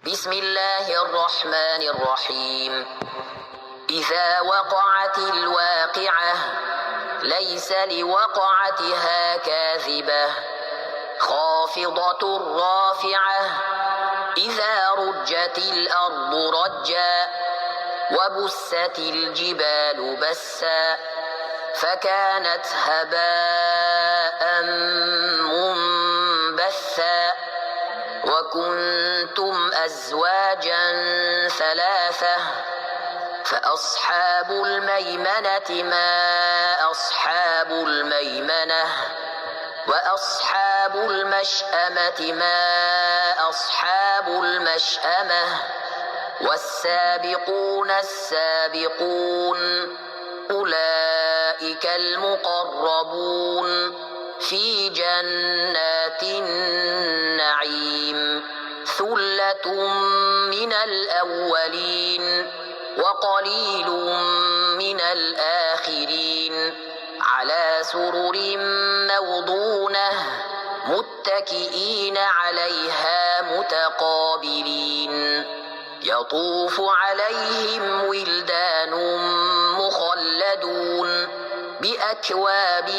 بسم الله الرحمن الرحيم. إذا وقعت الواقعة ليس لوقعتها كاذبة خافضة رافعة إذا رجت الأرض رجا وبست الجبال بسا فكانت هباء منبثا وكنتم أزواجا ثلاثة فأصحاب الميمنة ما أصحاب الميمنة وأصحاب المشأمة ما أصحاب المشأمة والسابقون السابقون أولئك المقربون في جنات النعيم ثلة من الأولين وقليل من الآخرين على سرر موضونة متكئين عليها متقابلين يطوف عليهم ولدان مخلدون بأكواب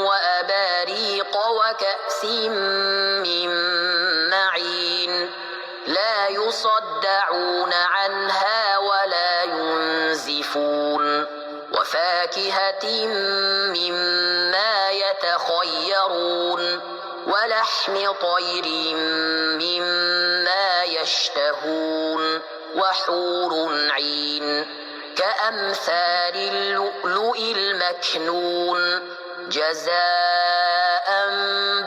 وأباريق وكأس من معين لا يصدعون عنها ولا ينزفون وفاكهة مما يتخيرون ولحم طير مما يشتهون وحور عين كأمثال اللؤلؤ المكنون جزاء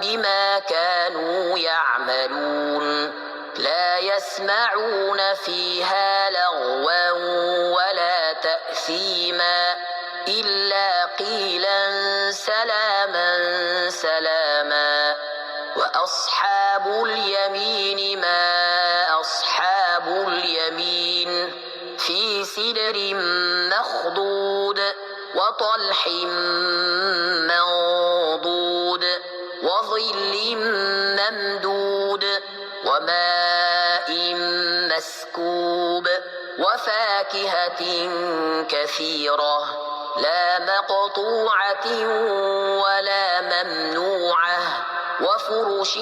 بما كانوا يعملون لا يسمعون فيها لغوا ولا تأثيما إلا قيلا سلاما سلاما وأصحاب اليمين ما أصحاب اليمين في سدر مخضود وطلح منضود وظل ممدود وماء مسكوب وفاكهة كثيرة لا مقطوعة ولا ممنوعة وفرش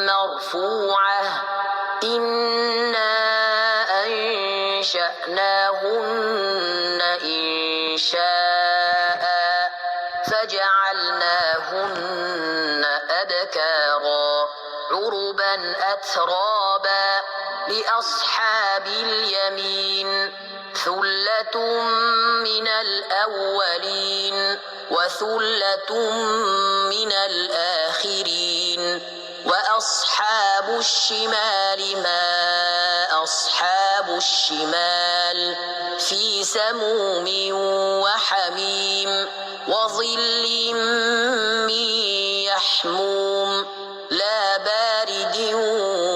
مرفوعة إنا أنشأناهن إنشاء فجعلناهن أبكارا عربا أترابا لأصحاب اليمين ثلة من الأولين وثلة من الآخرين وأصحاب الشمال ما أصحاب الشمال في سموم وحميم وظل من يحموم لا بارد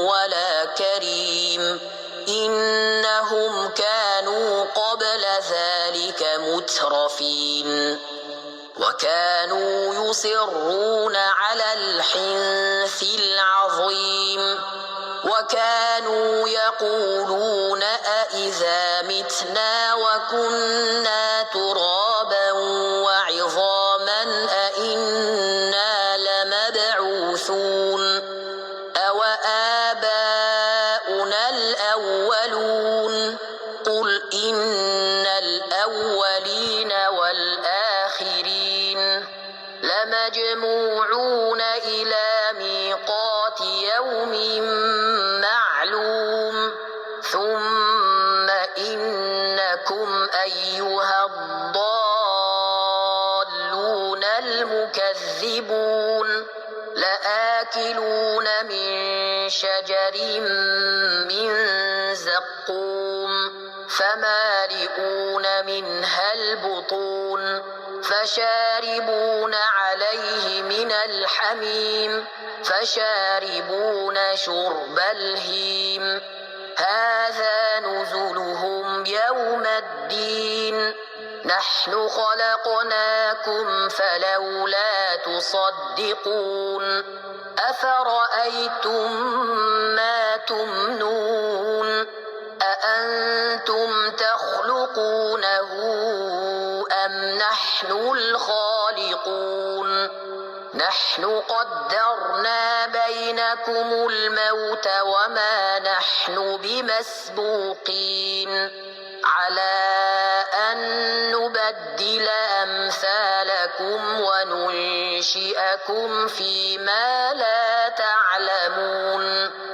ولا كريم إنهم كانوا قبل ذلك مترفين وكانوا يصرون على الحنث العظيم وكانوا يقولون أإذا متنا وكنا ترابا وعظاما أإنا لمبعوثون أوآباؤنا الأولون قل إن الأولين والآخرين لمجموعون إلى ميقات يوم معلوم ثم إنكم أيها الضالون المكذبون لآكلون من شجر من زقوم فمالئون منها البطون فشاربون عليه من الحميم فشاربون شرب الهيم هذا نزلهم يوم الدين نحن خلقناكم فلولا تصدقون أفرأيتم ما تمنون تخلقونه أم نحن الخالقون نحن قدرنا بينكم الموت وما نحن بمسبوقين على أن نبدل أمثالكم وننشئكم فيما لا تعلمون